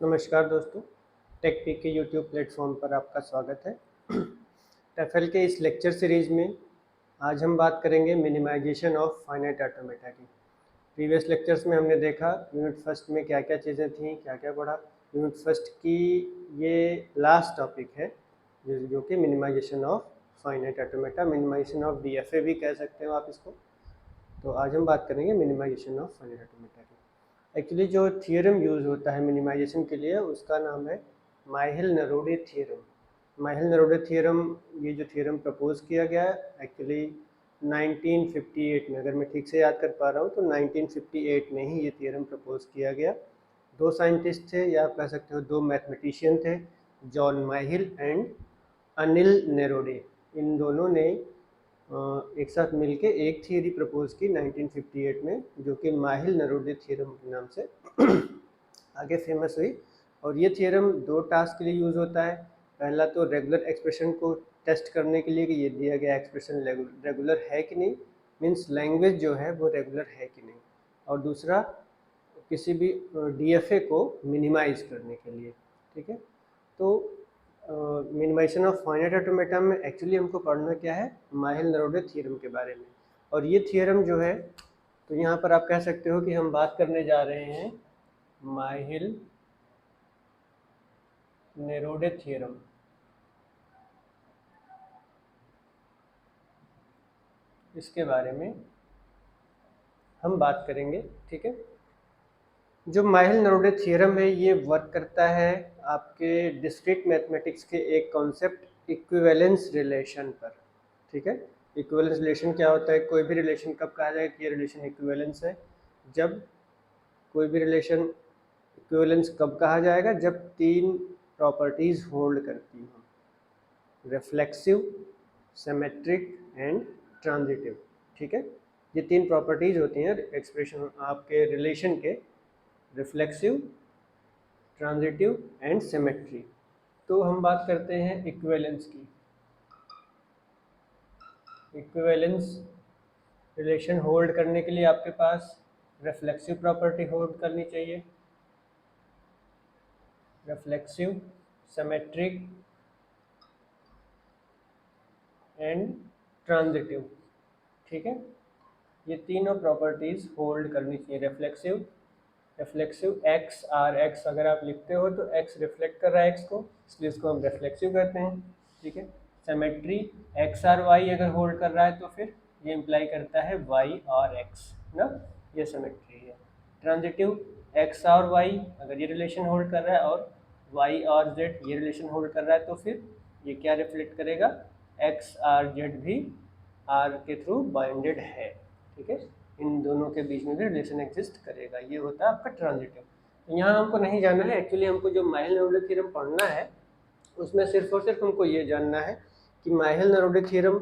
नमस्कार दोस्तों, टेकपीक के यूट्यूब प्लेटफॉर्म पर आपका स्वागत है। टेफल के इस लेक्चर सीरीज में आज हम बात करेंगे मिनिमाइजेशन ऑफ फाइनाइट ऑटोमेटा की। प्रीवियस लेक्चर्स में हमने देखा यूनिट फर्स्ट में क्या क्या चीज़ें थीं, क्या क्या पढ़ा। यूनिट फर्स्ट की ये लास्ट टॉपिक है जो कि minimization of finite automata, minimization of DFA भी कह सकते हो आप इसको। तो आज हम बात करेंगे मिनिमाइजेशन ऑफ फाइनाइट ऑटोमेटा की। एक्चुअली जो थियरम यूज़ होता है मिनिमाइजेशन के लिए उसका नाम है माइहेल-नरोडे थियरम। माइहेल-नरोडे थियरम, ये जो थियरम प्रपोज किया गया है एक्चुअली 1958 में, अगर मैं ठीक से याद कर पा रहा हूँ तो 1958 में ही ये थियरम प्रपोज किया गया। दो साइंटिस्ट थे या आप कह सकते हो दो मैथमेटिशियन थे, जॉन माइहेल एंड अनिल नेरोडे। इन दोनों ने एक साथ मिलके एक थियरी प्रपोज की 1958 में, जो कि माइहेल-नरोडे थियरम के नाम से आगे फेमस हुई। और ये थियरम दो टास्क के लिए यूज़ होता है। पहला तो रेगुलर एक्सप्रेशन को टेस्ट करने के लिए कि ये दिया गया एक्सप्रेशन रेगुलर है कि नहीं, मीन्स लैंग्वेज जो है वो रेगुलर है कि नहीं। और दूसरा किसी भी डीएफए को मिनिमाइज करने के लिए। ठीक है, तो मिनिमाइजेशन ऑफ फाइनाइट ऑटोमेटा में एक्चुअली हमको पढ़ना क्या है, माइहेल-नरोडे थियरम के बारे में। और ये थियरम जो है, तो यहाँ पर आप कह सकते हो कि हम बात करने जा रहे हैं माइहेल-नेरोडे थियरम। इसके बारे में हम बात करेंगे। ठीक है, जो माइहेल-नरोडे थियरम है ये वर्क करता है आपके डिस्क्रीट मैथमेटिक्स के एक कॉन्सेप्ट इक्विवेलेंस रिलेशन पर। ठीक है, इक्विवेलेंस रिलेशन क्या होता है, कोई भी रिलेशन कब कहा जाएगा कि ये रिलेशन इक्विवेलेंस है, जब कोई भी रिलेशन इक्विवेलेंस कब कहा जाएगा, जब तीन प्रॉपर्टीज होल्ड करती हों, रिफ्लेक्सिव, सिमेट्रिक एंड ट्रांजिटिव। ठीक है, ये तीन प्रॉपर्टीज होती हैं एक्सप्रेशन आपके रिलेशन के, रिफ्लेक्सिव, ट्रांजिटिव एंड सिमेट्री। तो हम बात करते हैं इक्विवेलेंस की। इक्विवेलेंस रिलेशन होल्ड करने के लिए आपके पास रिफ्लेक्सिव प्रॉपर्टी होल्ड करनी चाहिए, रिफ्लेक्सिव, सिमेट्रिक एंड ट्रांजिटिव। ठीक है, ये तीनों प्रॉपर्टीज होल्ड करनी चाहिए। रिफ्लेक्सिव एक्स आर एक्स अगर आप लिखते हो तो एक्स रिफ्लेक्ट कर रहा है एक्स को, इसलिए इसको हम रिफ्लेक्सिव कहते हैं। ठीक है, सिमेट्री एक्स आर वाई अगर होल्ड कर रहा है तो फिर ये इम्प्लाई करता है वाई और एक्स ना, ये सिमेट्री है। ट्रांजिटिव एक्स और वाई अगर ये रिलेशन होल्ड कर रहा है और वाई और जेड ये रिलेशन होल्ड कर रहा है तो फिर ये क्या रिफ्लेक्ट करेगा, एक्स आर जेड भी आर के थ्रू बाइंडेड है। ठीक है, इन दोनों के बीच में भी रिलेशन एग्जिस्ट करेगा, ये होता है आपका ट्रांजिटिव। तो यहाँ हमको नहीं जानना है, एक्चुअली हमको जो माइहेल-नरोडे थ्योरम पढ़ना है उसमें सिर्फ और सिर्फ हमको ये जानना है कि माइहेल-नरोडे थ्योरम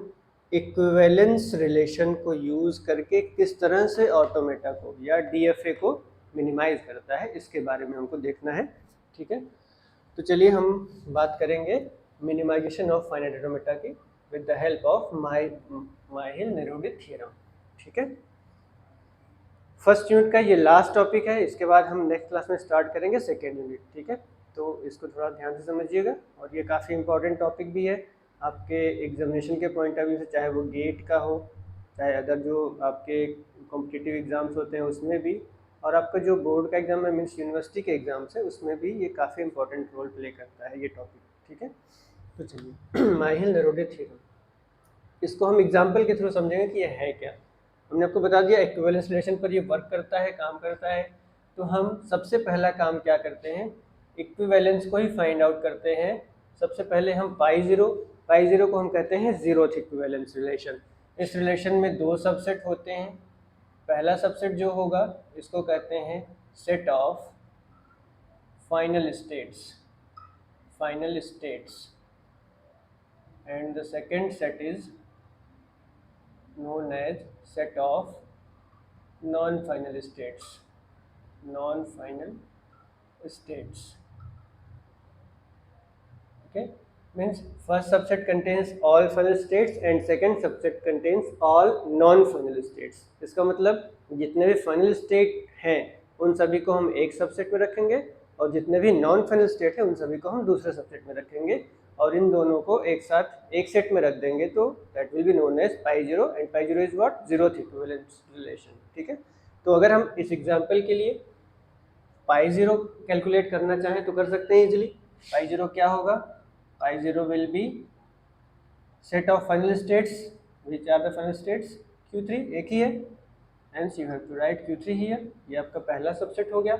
इक्विवेलेंस रिलेशन को यूज़ करके किस तरह से ऑटोमेटा को या डीएफए को मिनिमाइज करता है, इसके बारे में हमको देखना है। ठीक है, तो चलिए हम बात करेंगे मिनिमाइजेशन ऑफ फाइनाइट ऑटोमेटा की with the help of Myhill Nerode theorem. ठीक है, फर्स्ट यूनिट का ये लास्ट टॉपिक है, इसके बाद हम नेक्स्ट क्लास में स्टार्ट करेंगे सेकेंड यूनिट। ठीक है, तो इसको थोड़ा ध्यान से समझिएगा और ये काफ़ी इंपॉर्टेंट टॉपिक भी है आपके एग्जामिनेशन के पॉइंट ऑफ व्यू से, चाहे वो गेट का हो, चाहे अदर जो आपके कॉम्पिटिटिव एग्ज़ाम्स होते हैं उसमें भी, और आपका जो बोर्ड का एग्ज़ाम है मीन्स यूनिवर्सिटी के एग्ज़ाम्स है उसमें भी ये काफ़ी इंपॉर्टेंट रोल प्ले करता है ये टॉपिक। ठीक है, तो चलिए माइहेल-नरोडे थ्योरम, इसको हम एग्जाम्पल के थ्रू समझेंगे कि ये है क्या। हमने आपको बता दिया इक्विवेलेंस रिलेशन पर ये वर्क करता है, काम करता है। तो हम सबसे पहला काम क्या करते हैं, इक्विवेलेंस को ही फाइंड आउट करते हैं। सबसे पहले हम पाई ज़ीरो को हम कहते हैं ज़ीरोथ इक्विवेलेंस रिलेशन। इस रिलेशन में दो सबसेट होते हैं। पहला सबसेट जो होगा इसको कहते हैं set of final states and the second set is known as set of non-final states. Okay, means first subset contains all final states and second subset contains all non-final states. इसका मतलब जितने भी final state हैं उन सभी को हम एक सबसेट में रखेंगे और जितने भी नॉन फाइनल स्टेट है उन सभी को हम दूसरे सबसेट में रखेंगे और इन दोनों को एक साथ एक सेट में रख देंगे, तो that will be known as pi zero, and pi zero is what, zeroth equivalence relation. ठीक है, तो अगर हम इस एग्जांपल के लिए पाई जीरो कैलकुलेट करना चाहें तो कर सकते हैं इजीली। पाई जीरो क्या होगा, pi zero will be set of final states which are the final states Q3, एक ही है, hence you have to write Q3 here। ये आपका पहला सबसेट हो गया।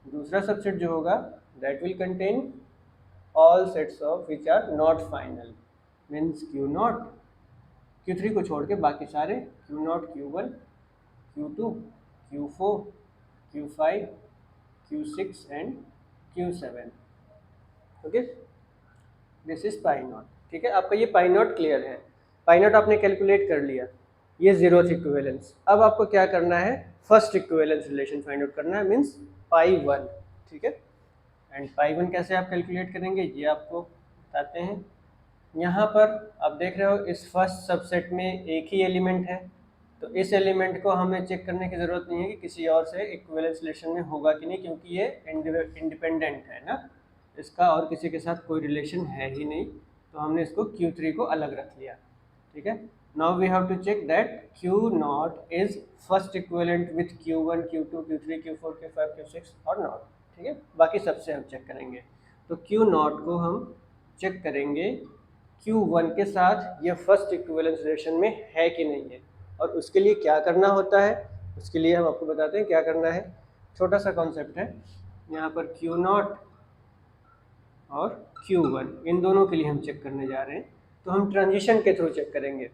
दूसरा सबसेट जो होगा that will contain all sets of which are not final, means Q0, Q3 को छोड़ के बाकी सारे Q0, Q1, Q2, Q4, Q5, Q6 and Q7। Okay, this is pi not. ठीक है, आपका ये पाई नॉट क्लियर है। पाई नॉट आपने कैलकुलेट कर लिया, ये जीरोथ इक्विवेलेंस। अब आपको क्या करना है, first equivalence relation find out करना है, मीन्स पाई वन। ठीक है, एंड पाई वन कैसे आप कैलकुलेट करेंगे ये आपको बताते हैं। यहाँ पर आप देख रहे हो इस फर्स्ट सबसेट में एक ही एलिमेंट है, तो इस एलिमेंट को हमें चेक करने की ज़रूरत नहीं है कि किसी और से इक्विवेलेंस रिलेशन में होगा कि नहीं, क्योंकि ये इंडिपेंडेंट है ना, इसका और किसी के साथ कोई रिलेशन है ही नहीं, तो हमने इसको Q3 को अलग रख लिया। ठीक है, now we have to check that Q0 is first equivalent with Q1, Q2, Q3, Q4, Q5, Q6 और नॉट। ठीक है, बाकी सबसे हम चेक करेंगे। तो Q0 को हम चेक करेंगे Q1 के साथ ये फर्स्ट इक्विवेलेंस रिलेशन में है कि नहीं है, और उसके लिए क्या करना होता है, उसके लिए हम आपको बताते हैं क्या करना है। छोटा सा कॉन्सेप्ट है, यहाँ पर Q0 और Q1 इन दोनों के लिए हम चेक करने जा रहे हैं, तो हम ट्रांजिशन के थ्रू चेक करेंगे।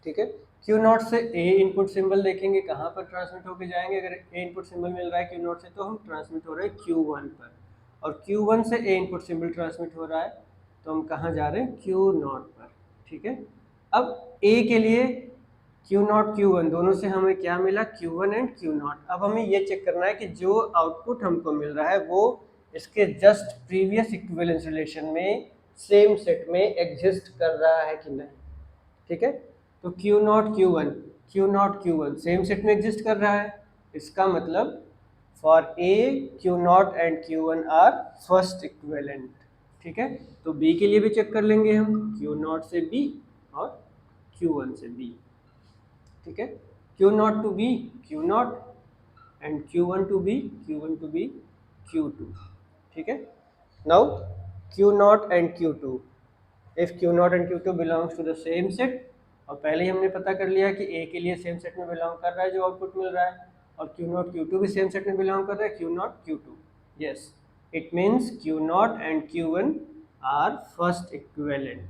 ठीक है, Q0 से A इनपुट सिंबल देखेंगे कहाँ पर ट्रांसमिट होकर जाएंगे। अगर A इनपुट सिंबल मिल रहा है Q0 से तो हम ट्रांसमिट हो रहे हैं Q1 पर, और Q1 से A इनपुट सिंबल ट्रांसमिट हो रहा है तो हम कहाँ जा रहे हैं, Q0 पर। ठीक है, अब A के लिए Q0, Q1 दोनों से हमें क्या मिला, Q1 एंड Q0। अब हमें ये चेक करना है कि जो आउटपुट हमको मिल रहा है वो इसके जस्ट प्रीवियस इक्विवेलेंस रिलेशन में सेम सेट में एग्जिस्ट कर रहा है कि नहीं। ठीक है, तो Q0, Q1, Q0, Q1 same set में एग्जिस्ट कर रहा है, इसका मतलब for A, Q0 and Q1 are first equivalent. ठीक है, तो B के लिए भी चेक कर लेंगे हम, Q0 से B और Q1 से B। ठीक है, Q0 to B Q0 and Q1 to B, Q1 to B Q2। ठीक है, now Q0 and Q2, if Q0 and Q2 belongs to the same set, और पहले ही हमने पता कर लिया कि A के लिए सेम सेट में बिलोंग कर रहा है जो आउटपुट मिल रहा है, और Q0 Q2 भी सेम सेट में बिलोंग कर रहा है, Q0 Q2। Yes, it means Q0 and Q1 are first equivalent,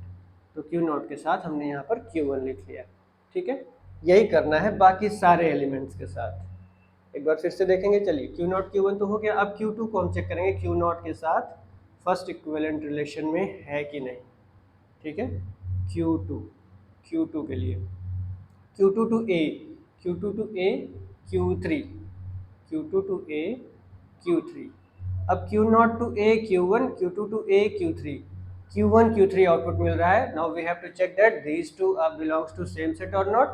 तो Q0 के साथ हमने यहाँ पर Q1 लिख लिया। ठीक है, यही करना है बाकी सारे एलिमेंट्स के साथ। एक बार फिर से देखेंगे, चलिए Q0 Q1 तो हो गया, अब Q2 को हम चेक करेंगे Q0 के साथ फर्स्ट इक्विवेलेंट रिलेशन में है कि नहीं। ठीक है, Q2 के लिए Q2 to A, Q2 to A Q3, Q2 to A Q3। अब Q0 to A Q1, Q2 to A Q3, Q1 Q3 output मिल रहा है। Now we have to check that these two are belongs to same set और not.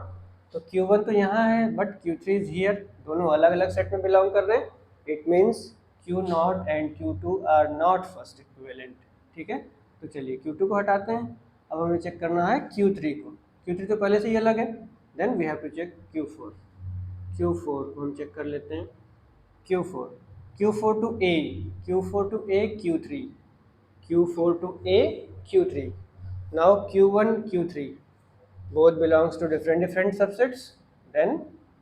तो Q1 तो यहाँ है but Q3 is here, दोनों अलग अलग सेट में बिलोंग कर रहे हैं। It means Q0 and Q2 are not first equivalent. ठीक है, तो चलिए Q2 को हटाते हैं, अब हमें चेक करना है Q3 को। Q3 तो पहले से ही अलग है, then we have to check Q4। Q4 को हम चेक कर लेते हैं, Q4 to A, Q4 to A Q3, Q4 to A Q3। Now Q1 Q3 both belongs to different subsets, then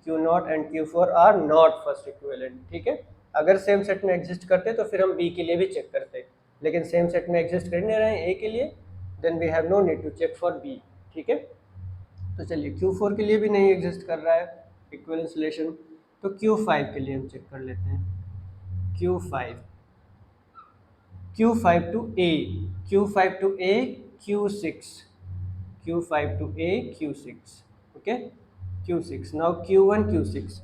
Q0 and Q4 are not first equivalent। ठीक है, अगर same set में exist करते तो फिर हम B के लिए भी चेक करते, लेकिन सेम सेट में एग्जिस्ट कर नहीं रहे हैं A के लिए, then we have no need to check for B। ठीक है, तो चलिए Q4 के लिए भी नहीं एग्जिस्ट कर रहा है इक्विवेलेंस रिलेशन, तो Q5 के लिए हम चेक कर लेते हैं। Q5 to A, Q5 to A Q6, Q5 to A Q6। okay, Q6। now Q1 Q6,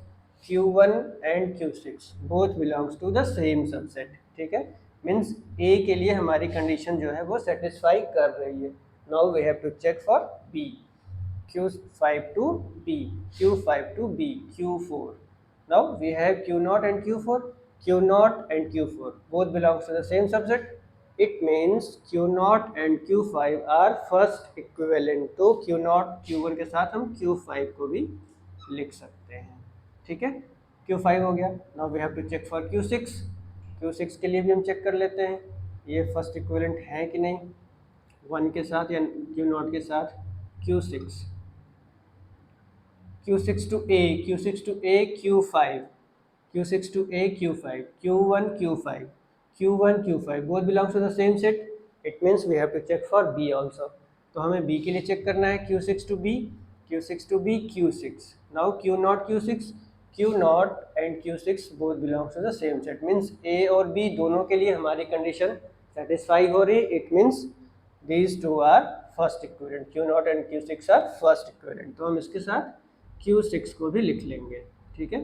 Q1 and Q6 both belongs to the same subset। ठीक है, मीन्स A के लिए हमारी कंडीशन जो है वो सेटिस्फाई कर रही है। Now we have to check for B, Q5 to B, Q5 to B, Q4। now we have Q0 and Q4, Q0 and Q4 both belongs to the same subset. It means Q0 and Q5 are first equivalent. तो Q0 Q1 के साथ हम Q5 को भी लिख सकते हैं, ठीक है। Q5 हो गया। Now we have to check for Q6। Q6 के लिए भी हम चेक कर लेते हैं ये फर्स्ट इक्विवेलेंट है कि नहीं, 1 के साथ या Q0 के साथ। Q6 to A, Q6 to A, Q5, Q6 to A, Q5, Q1, Q5, Q1, Q5 both belongs to the same set. It means we have to check for B also. तो हमें B के लिए check करना है Q6 to B, Q6 to B, Q6. Now Q0, Q6, Q0 and Q6 both belongs to the same set. Means A और B दोनों के लिए हमारी कंडीशन सेटिस्फाई हो रही। It means these two are first equivalent. Q0 and Q6 are first equivalent. तो हम इसके साथ Q6 को भी लिख लेंगे, ठीक है।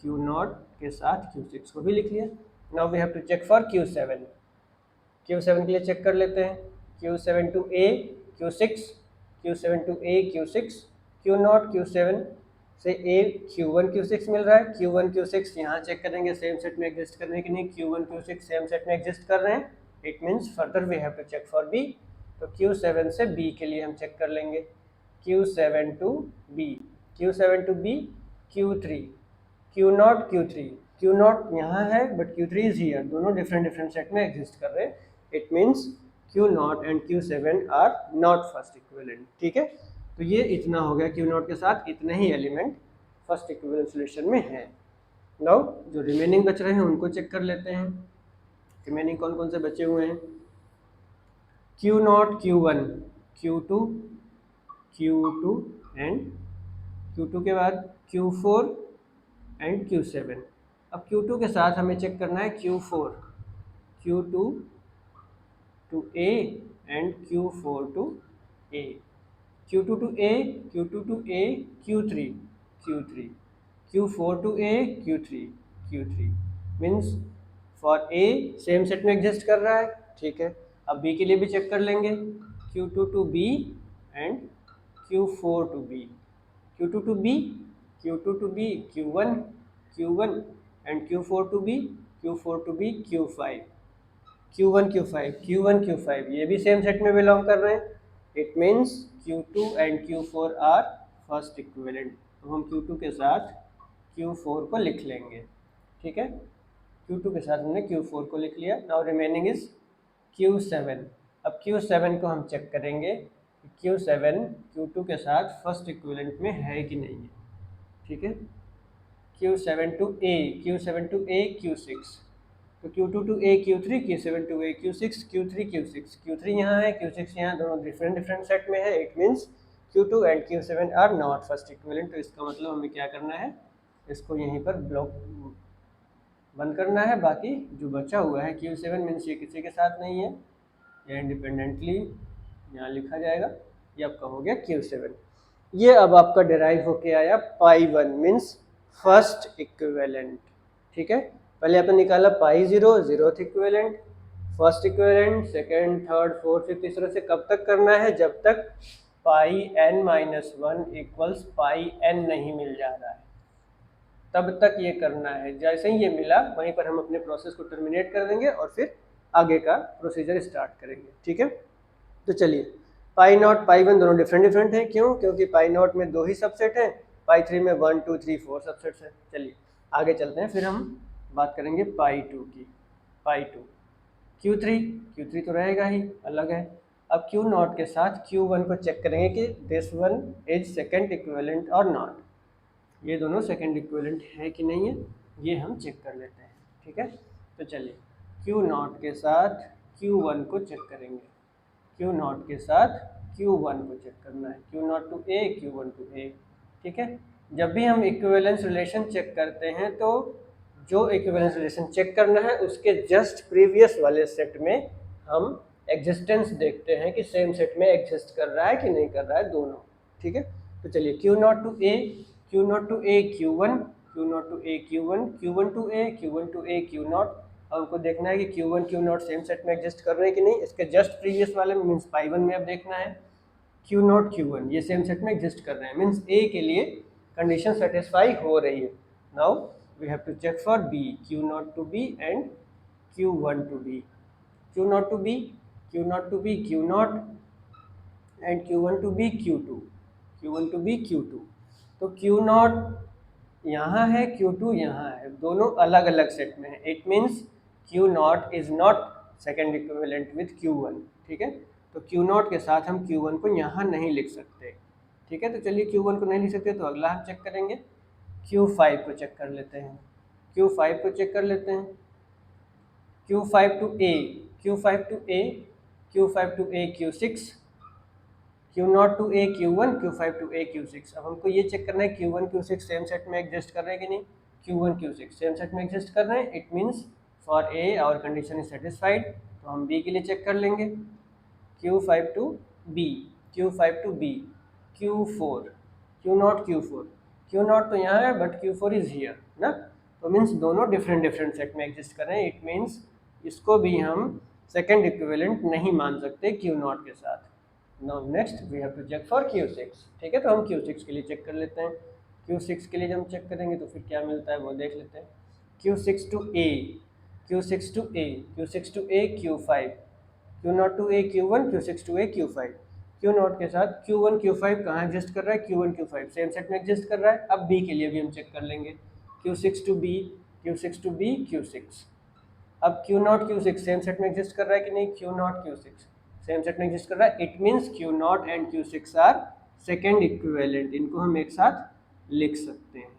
Q0 के साथ Q6 को भी लिख लिया। Now we have to check for Q7. Q7 के लिए चेक कर लेते हैं। Q7 to A, Q6, Q7 to A, Q6, Q0, Q7 से A, Q1, Q6 मिल रहा है। Q1, Q6 यहाँ चेक करेंगे सेम सेट में एग्जिस्ट करने के लिए। Q1, Q6 सेम सेट में एग्जिस्ट कर रहे हैं। It means further we have to check for B। तो Q7 से B के लिए हम चेक कर लेंगे। Q7 to B, Q7 to B, Q3, Q0, Q3, Q0 यहाँ है बट Q3 इज हियर, दोनों डिफरेंट सेट में एग्जिस्ट कर रहे हैं। It means Q0 and Q7 are not first equivalent, ठीक है। तो ये इतना हो गया, Q0 के साथ इतने ही एलिमेंट फर्स्ट इक्विवेलेंट सॉल्यूशन में है। नाउ जो रिमेनिंग बच रहे हैं उनको चेक कर लेते हैं। रिमेनिंग कौन कौन से बचे हुए हैं? Q0, Q1, Q2, Q2 and Q2 के बाद Q4 एंड Q7। अब Q2 के साथ हमें चेक करना है Q4, Q2 to A and Q4 to A, Q2 to A, Q2 to A, Q3, Q3, Q4 to A, Q3, Q3 means for A same set में exist कर रहा है, ठीक है। अब B के लिए भी चेक कर लेंगे। Q2 to B and Q4 to B, Q2 to B, Q2 to B, Q1, Q1 and Q4 to B, Q4 to B, Q5, Q1, Q5, Q1, Q5 ये भी सेम सेट में belong कर रहे हैं। It means Q2 and Q4 are first equivalent. तो हम Q2 के साथ Q4 को लिख लेंगे, ठीक है। Q2 के साथ हमने Q4 को लिख लिया। Now remaining is Q7। अब Q7 को हम चेक करेंगे कि Q7 Q2 के साथ फर्स्ट इक्विवेलेंट में है कि नहीं है, ठीक है। Q7 to A, Q7 to A, Q6, तो Q2 to A, Q3, Q7 to A, Q6, Q3, Q6, Q3 यहाँ है, Q6 यहाँ, दोनों डिफरेंट सेट में है। It means Q2 and Q7 are not first equivalent. तो इसका मतलब हमें क्या करना है, इसको यहीं पर ब्लॉक बंद करना है। बाकी जो बचा हुआ है Q7 मीन्स ये किसी के साथ नहीं है, ये इंडिपेंडेंटली यहाँ लिखा जाएगा। ये आपका हो गया Q7। ये अब आपका डिराइव होके आया π1 मीन्स फर्स्ट इक्विवेलेंट, ठीक है। पहले आपने निकाला π0 0th equivalent, first equivalent, second, third, fourth, fifth, इस तरह से कब तक करना है, जब तक πn-1 इक्वल्स πn नहीं मिल जा रहा है, तब तक ये करना है। जैसे ही ये मिला वहीं पर हम अपने प्रोसेस को टर्मिनेट कर देंगे और फिर आगे का प्रोसीजर स्टार्ट करेंगे, ठीक है। तो चलिए π0 π1 दोनों डिफरेंट हैं। क्यों? क्योंकि π0 में 2 ही सबसेट हैं, π3 में 1 2 3 4 सबसेट्स हैं। चलिए आगे चलते हैं, फिर हम बात करेंगे π2 की। π2 Q3 तो रहेगा ही, अलग है। अब Q0 के साथ Q1 को चेक करेंगे कि this one is second equivalent और नॉट, ये दोनों सेकेंड इक्विवेलेंट है कि नहीं है, ये हम चेक कर लेते हैं, ठीक है। तो चलिए Q0 के साथ Q1 को चेक करेंगे, Q0 के साथ Q1 को चेक करना है, Q0 to A, Q1 to A, ठीक है। जब भी हम इक्विवेलेंस रिलेशन चेक करते हैं तो जो इक्विवेलेंस रिलेशन चेक करना है उसके जस्ट प्रीवियस वाले सेट में हम एग्जिस्टेंस देखते हैं कि सेम सेट में एग्जिस्ट कर रहा है कि नहीं कर रहा है, दोनों, ठीक है। तो चलिए Q0 to A, Q0 to A, Q1, Q0 to A, Q1, Q1 to A, Q1 to A, Q0। अब हमको देखना है कि Q1 Q0 सेम सेट में एग्जिस्ट कर रहे हैं कि नहीं। इसके जस्ट प्रीवियस वाले में मीन्स π1 में अब देखना है Q0 Q1 ये सेम सेट में एग्जिस्ट कर रहे हैं, मीन्स A के लिए कंडीशन सेटिस्फाई हो रही है। Now we have to check for B, Q0 to B and Q1 to B. Q0 to B, Q0 to B, Q0 and Q1 to B, Q2, Q1 to B, Q2. तो Q0 यहाँ है, Q2 यहाँ है, दोनों अलग अलग set में है. It means Q0 is not second equivalent with Q1. ठीक है, तो Q0 के साथ हम Q1 को यहाँ नहीं लिख सकते. ठीक है, तो चलिए Q1 को नहीं लिख सकते तो अगला हम चेक करेंगे, Q5 को चेक कर लेते हैं. Q5 को चेक कर लेते हैं. Q5 to A, Q5 to A, Q5 to A, Q6, Q0 to A, Q1, Q5 to A, Q6. अब हमको ये चेक करना है Q1 Q6 सेम सेट में एग्जिस्ट कर रहे हैं कि नहीं. Q1 Q6 सेम सेट में एग्जिस्ट कर रहे हैं. It means for A our condition is satisfied. तो हम B के लिए चेक कर लेंगे. Q5 to B, Q5 to B, Q4, Q0 Q4. Q0 तो यहाँ है बट Q4 इज हियर ना. तो मीन्स दोनों डिफरेंट डिफरेंट सेट में एग्जिस्ट कर रहे हैं. इट मीन्स इसको भी हम सेकेंड इक्विवेलेंट नहीं मान सकते Q0 के साथ. Now next we have to check for Q6. ठीक है, तो हम Q6 के लिए चेक कर लेते हैं. Q6 के लिए जब हम चेक करेंगे तो फिर क्या मिलता है वो देख लेते हैं. Q6 to A, Q6 to A, Q6 to A, Q5, Q0 to A, Q1, Q6 to A, Q5. Q0 के साथ Q1 Q5 कहाँ एग्जिस्ट कर रहा है, Q1 Q5 सेम सेट में एग्जिस्ट कर रहा है. अब B के लिए भी हम चेक कर लेंगे. Q6 to B, Q6 to B, Q6. अब Q0 Q6 सेम सेट में एग्जिस्ट कर रहा है कि नहीं, Q0 Q6 सेम सेट में एग्जिस्ट कर रहा है. It means Q0 and Q6 are second equivalent. इनको हम एक साथ लिख सकते हैं.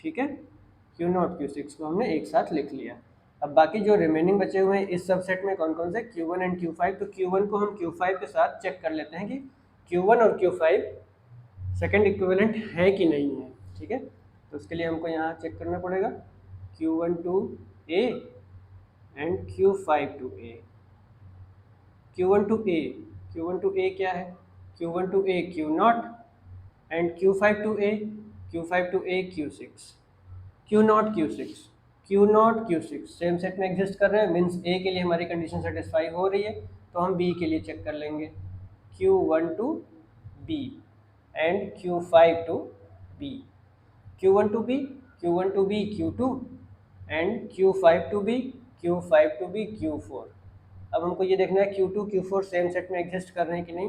ठीक है, Q0 Q6 को हमने एक साथ लिख लिया. अब बाकी जो रिमेनिंग बचे हुए हैं इस सबसेट में कौन कौन से, Q1 एंड Q5. तो Q1 को हम Q5 के साथ चेक कर लेते हैं कि Q1 और Q5 सेकेंड इक्विवेलेंट है कि नहीं है. ठीक है, तो उसके लिए हमको यहाँ चेक करना पड़ेगा Q1 to A and Q5 to A. Q1 to A, Q1 to A क्या है, Q1 to A Q0 and Q5 to A, Q5 to A Q6. Q0 Q6, Q0 Q6 same set में exist कर रहे हैं. Means A के लिए हमारी condition satisfy हो रही है. तो हम B के लिए चेक कर लेंगे. Q1 to B and Q5 to B, Q1 to B, Q1 to B Q2 and Q5 to B, Q5 to B Q4. अब हमको ये देखना है Q2 Q4 सेम सेट में एग्जिस्ट कर रहे हैं कि नहीं.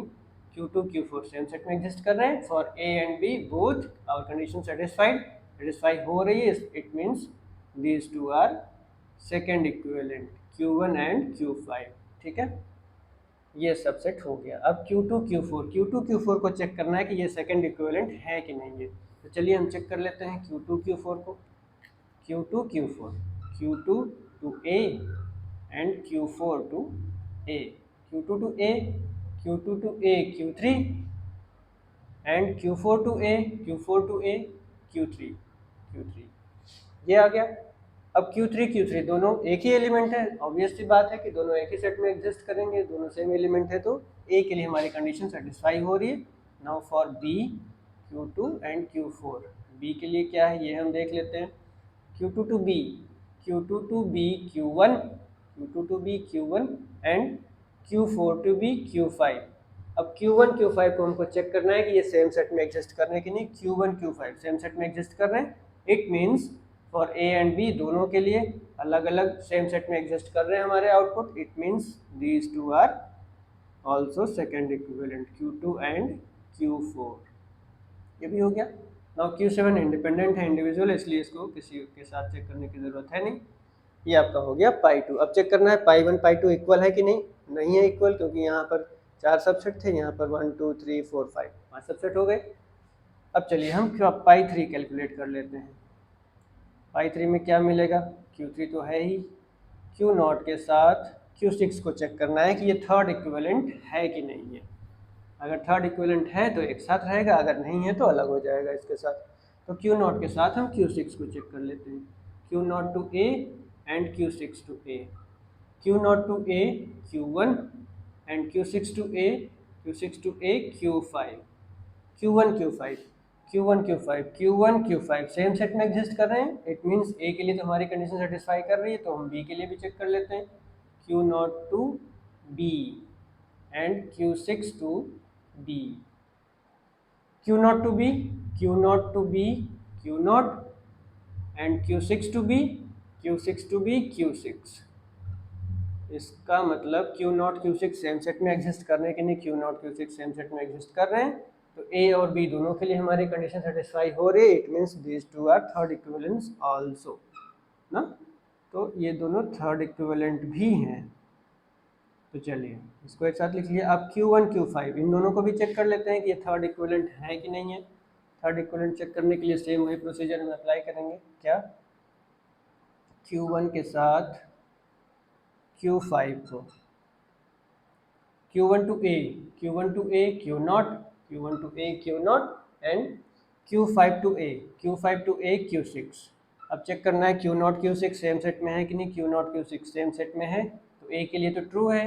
Q2 Q4 सेम सेट में एग्जिस्ट कर रहे हैं. For A and B both our condition satisfy हो रही है. It means these two are second equivalent Q1 and Q5. ठीक है, ये सबसेट हो गया. अब Q2 Q4 को चेक करना है कि ये सेकेंड इक्विवेलेंट है कि नहीं है. तो चलिए हम चेक कर लेते हैं Q2 Q4 को. Q2 Q4, Q2 to A and Q4 to A, Q2 to A, Q2 to A Q3 and Q4 to A, Q4 to A Q3, Q3 ये आ गया. अब Q3 दोनों एक ही एलिमेंट है. ऑब्वियस सी बात है कि दोनों एक ही सेट में एग्जिस्ट करेंगे. दोनों सेम एलिमेंट है तो A के लिए हमारी कंडीशन सेटिस्फाई हो रही है. Now for B, Q2 and Q4. B के लिए क्या है ये हम देख लेते हैं. Q2 to B, Q2 to B Q1, Q2 to B Q1 and Q4 to B Q5. अब Q1 Q5 को हमको चेक करना है कि ये सेम सेट में एग्जिस्ट कर रहे हैं कि नहीं. Q1 Q5 सेम सेट में एग्जिस्ट कर रहे हैं. It means for A and B दोनों के लिए अलग अलग सेम सेट में एग्जिस्ट कर रहे हैं हमारे output. It means these two are also second equivalent Q2 and Q4. ये भी हो गया. नाउ Q7 इंडिपेंडेंट है, इंडिविजुअल, इसलिए इसको किसी के साथ चेक करने की ज़रूरत है नहीं. ये आपका हो गया पाई 2. अब चेक करना है पाई 1 पाई 2 इक्वल है कि नहीं. नहीं है इक्वल, क्योंकि यहाँ पर 4 सबसेट थे. यहाँ पर 1 2 3 4 5 5 सबसेट हो गए. अब चलिए हम पाई 3 कैलकुलेट कर लेते हैं. पाई 3 में क्या मिलेगा, Q3 तो है ही. Q0 के साथ Q6 को चेक करना है कि ये थर्ड इक्विवेलेंट है कि नहीं है. अगर थर्ड इक्विवेलेंट है तो एक साथ रहेगा, अगर नहीं है तो अलग हो जाएगा इसके साथ. तो Q0 के साथ हम Q6 को चेक कर लेते हैं. Q0 to A and Q6 to A, Q0 to A Q1 and Q6 to A, Q6 to A Q5, Q1 Q5, Q1 Q5, Q1 Q5 same set में एग्जिस्ट कर रहे हैं. इट मीन्स A के लिए तो हमारी condition satisfy कर रही है. तो हम B के लिए भी चेक कर लेते हैं. Q0 to B and Q6 to B, Q0 to B, Q0 to B, Q0 and Q6 to B, Q6 to B Q6। इसका मतलब Q0 Q6 सेम सेट में एग्जिस्ट कर रहे हैं कि नहीं, Q0 Q6 सेम सेट में exist कर रहे हैं, तो A और B दोनों के लिए हमारी कंडीशन सेटिस्फाई हो रही है। It means these two are third equivalence also ना, तो ये दोनों थर्ड इक्विवेलेंट भी हैं। तो चलिए इसको एक साथ लिख लिया। अब Q1 Q5 इन दोनों को भी चेक कर लेते हैं कि ये थर्ड इक्विवेलेंट है कि नहीं है। थर्ड इक्विवेलेंट चेक करने के लिए सेम वही प्रोसीजर में अप्लाई करेंगे। क्या, Q1 के साथ Q5 को, Q1 to A, Q1 to A Q0, Q1 to A Q0 and Q5 to A, Q5 to A Q6। अब चेक करना है Q0 Q6 सेम सेट में है कि नहीं। Q0 Q6 सेम सेट में है तो A के लिए तो ट्रू है।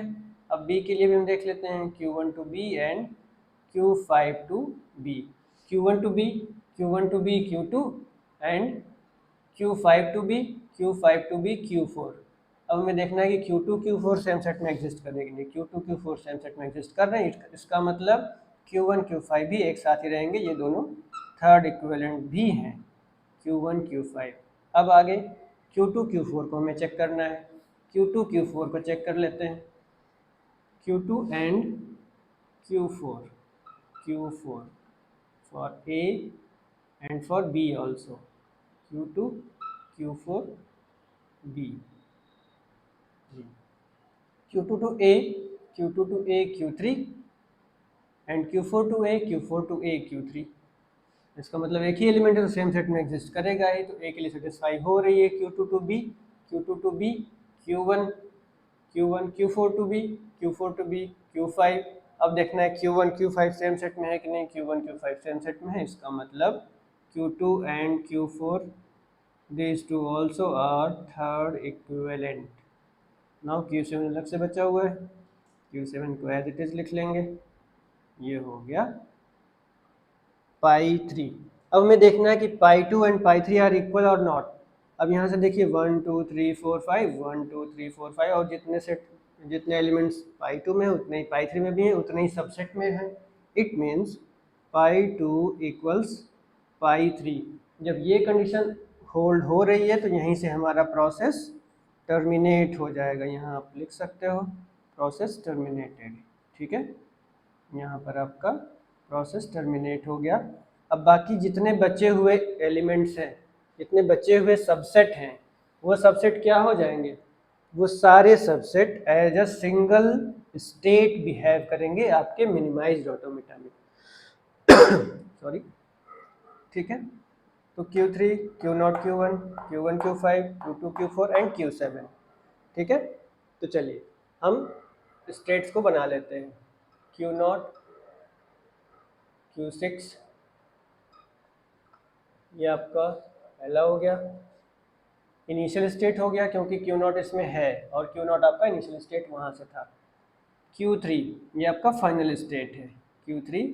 अब B के लिए भी हम देख लेते हैं, Q1 to B and Q5 to B, Q1 to B, Q1 to B Q2 and Q5 to B, Q5 to B Q4। अब हमें देखना है कि Q2 Q4 सेम सेट में एग्जिस्ट करने के लिए, Q2 Q4 सेम सेट में एग्जिस्ट कर रहे हैं, इसका मतलब Q1 Q5 भी एक साथ ही रहेंगे, ये दोनों थर्ड इक्विवेलेंट भी हैं Q1 Q5। अब आगे Q2 Q4 को हमें चेक करना है, Q2 Q4 को चेक कर लेते हैं, Q2 and Q4, Q4 for A and for B also, Q2 Q4 B, Q2 to A, Q2 to A Q3 and Q4 to A, Q4 to A Q3। इसका मतलब एक ही element है तो same set में exist करेगा ही, तो A के लिए सेटिस्फाई हो रही है। Q2 to B, Q2 to B Q1, Q1 Q4 to B, Q4 to B Q5। अब देखना है Q1 Q5 सेम सेट में है कि नहीं। Q1 Q5 सेम सेट में है, इसका मतलब Q2 and Q4 these two also are third equivalent। Now Q7 अलग से बचा हुआ है, Q7 को एज इट इज लिख लेंगे। ये हो गया π3। अब हमें देखना है कि π2 एंड π3 आर इक्वल और नॉट। अब यहाँ से देखिए 1 2 3 4 5, 1 2 3 4 5 और जितने एलिमेंट्स π2 में उतने ही π3 में भी हैं, उतने ही सबसेट में हैं। It means π2 equals π3। जब ये कंडीशन होल्ड हो रही है तो यहीं से हमारा प्रोसेस टर्मिनेट हो जाएगा। यहाँ आप लिख सकते हो प्रोसेस टर्मिनेटेड, ठीक है। यहाँ पर आपका प्रोसेस टर्मिनेट हो गया। अब बाकी जितने बचे हुए एलिमेंट्स हैं, जितने बचे हुए सबसेट हैं, वो सबसेट क्या हो जाएंगे, वो सारे subset as a single state behave करेंगे आपके मिनिमाइज्ड ऑटोमेटा में। सॉरी, ठीक है। तो Q3 Q0 Q1, Q1 Q5, Q2 Q4 and Q7, ठीक है। तो चलिए हम स्टेट्स को बना लेते हैं। Q0 Q6 ये आपका पहला हो गया, इनिशियल स्टेट हो गया क्योंकि Q0 इसमें है और Q0 आपका इनिशियल स्टेट वहाँ से था। Q3 ये आपका फाइनल स्टेट है, Q3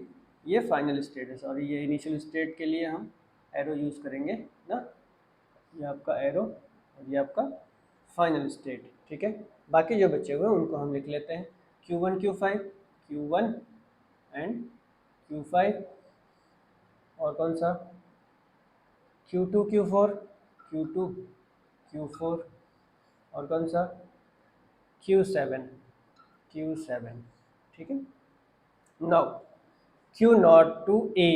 ये फाइनल स्टेट है, सॉरी ये इनिशियल स्टेट के लिए हम एरो यूज़ करेंगे ना, ये आपका एरो और ये आपका फाइनल स्टेट, ठीक है। बाकी जो बचे हुए हैं उनको हम लिख लेते हैं Q1 Q5, Q1 and Q5 और कौन सा Q2 Q4, Q2 Q4 और कौन सा Q7, Q7, ठीक है। Now Q0 to A,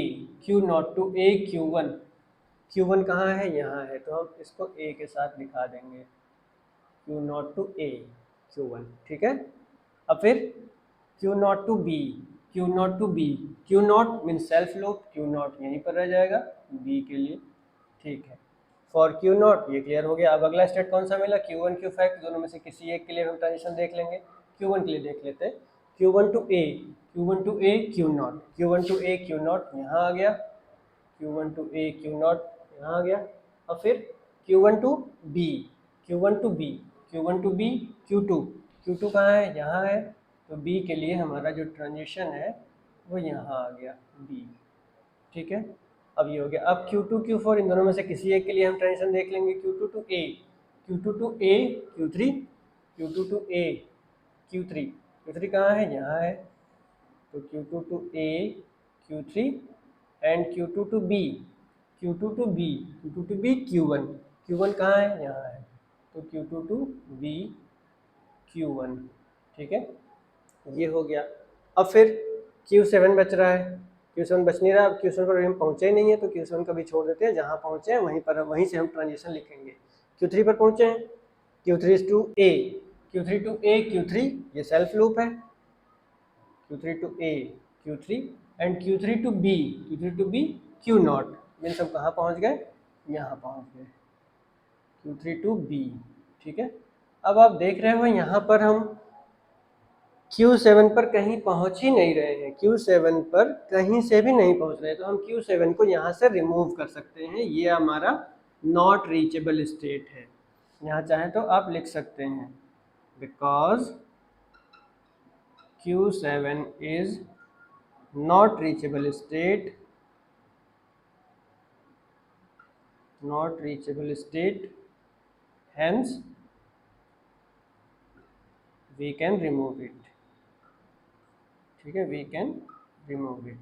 Q0 to A Q1, Q1 कहाँ है, यहाँ है, तो हम इसको A के साथ दिखा देंगे, Q0 to A Q1, ठीक है। अब फिर Q0 to B, Q0 to B, Q0 mean self loop, Q0 यहीं पर रह जाएगा B के लिए, ठीक है। फॉर Q0 ये क्लियर हो गया। अब अगला स्टेट कौन सा मिला, Q1 Q5, दोनों में से किसी एक के लिए हम ट्रांजिशन देख लेंगे। Q1 के लिए देख लेते हैं, Q1 to A, Q1 to A Q0, Q1 to A Q0 यहाँ आ गया, Q1 to A Q0 यहाँ आ गया। और फिर Q1 to B, Q1 to B, Q1 to B Q2, Q2 कहाँ है, यहाँ है, तो B के लिए हमारा जो ट्रांजिशन है वो यहाँ आ गया B, ठीक है। अब ये हो गया। अब Q2 Q4 इन दोनों में से किसी एक के लिए हम ट्रांजिशन देख लेंगे, Q2 to A, Q2 to A Q3, Q2 to A Q3, Q3 कहाँ है, यहाँ है, तो Q2 to A Q3 and Q2 to B, Q2 to B, Q2 to B Q1, Q1 कहाँ है, यहाँ है, तो Q2 टू V Q1, ठीक है, ये हो गया। अब फिर Q7 बच रहा है, Q7 बच नहीं रहा, अब Q7 पर हम पहुँचे ही नहीं है, तो Q7 का भी छोड़ देते हैं, जहाँ पहुँचे हैं वहीं से हम ट्रांजिशन लिखेंगे। Q3 पर पहुँचे हैं, Q3 to A, Q3 to A Q3, ये सेल्फ लूप है, Q3 to A Q3 and Q3 to B, Q3 to B Q0, ये सब कहाँ पहुँच गए, यहाँ पहुँच गए, Q3 टू B, ठीक है। अब आप देख रहे हो यहाँ पर हम Q7 पर कहीं पहुँच ही नहीं रहे हैं, Q7 पर कहीं से भी नहीं पहुँच रहे, तो हम Q7 को यहाँ से रिमूव कर सकते हैं, ये हमारा नॉट रीचेबल स्टेट है। यहाँ चाहे तो आप लिख सकते हैं because Q7 is not reachable state, not reachable state, hence we can remove it, ठीक है, we can remove it।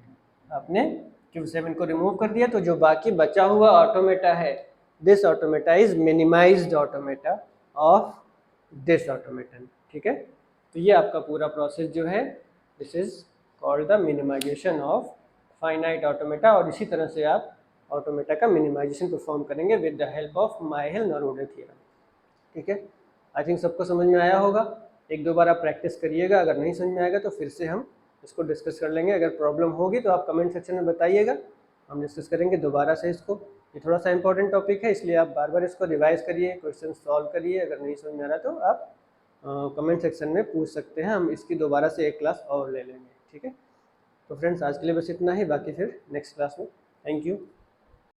आपने Q7 को रिमूव कर दिया, तो जो बाकी बचा हुआ ऑटोमेटा है, this automata is minimized automata of this automaton, ठीक है। तो ये आपका पूरा प्रोसेस जो है, this is called the minimization of finite automata, और इसी तरह से आप ऑटोमेटा का मिनिमाइजेशन परफॉर्म करेंगे with the help of Myhill Nerode theorem, ठीक है। आई थिंक सबको समझ में आया होगा, एक दो बार आप प्रैक्टिस करिएगा, अगर नहीं समझ में आएगा तो फिर से हम इसको डिस्कस कर लेंगे, अगर प्रॉब्लम होगी तो आप कमेंट सेक्शन में बताइएगा, हम डिस्कस करेंगे दोबारा से इसको। ये थोड़ा सा इंपॉर्टेंट टॉपिक है, इसलिए आप बार बार इसको रिवाइज करिए, क्वेश्चन सॉल्व करिए, अगर नहीं समझ में आ रहा तो आप कमेंट सेक्शन में पूछ सकते हैं, हम इसकी दोबारा से एक क्लास और ले लेंगे, ठीक है। तो फ्रेंड्स आज के लिए बस इतना ही, बाकी फिर नेक्स्ट क्लास में। Thank you.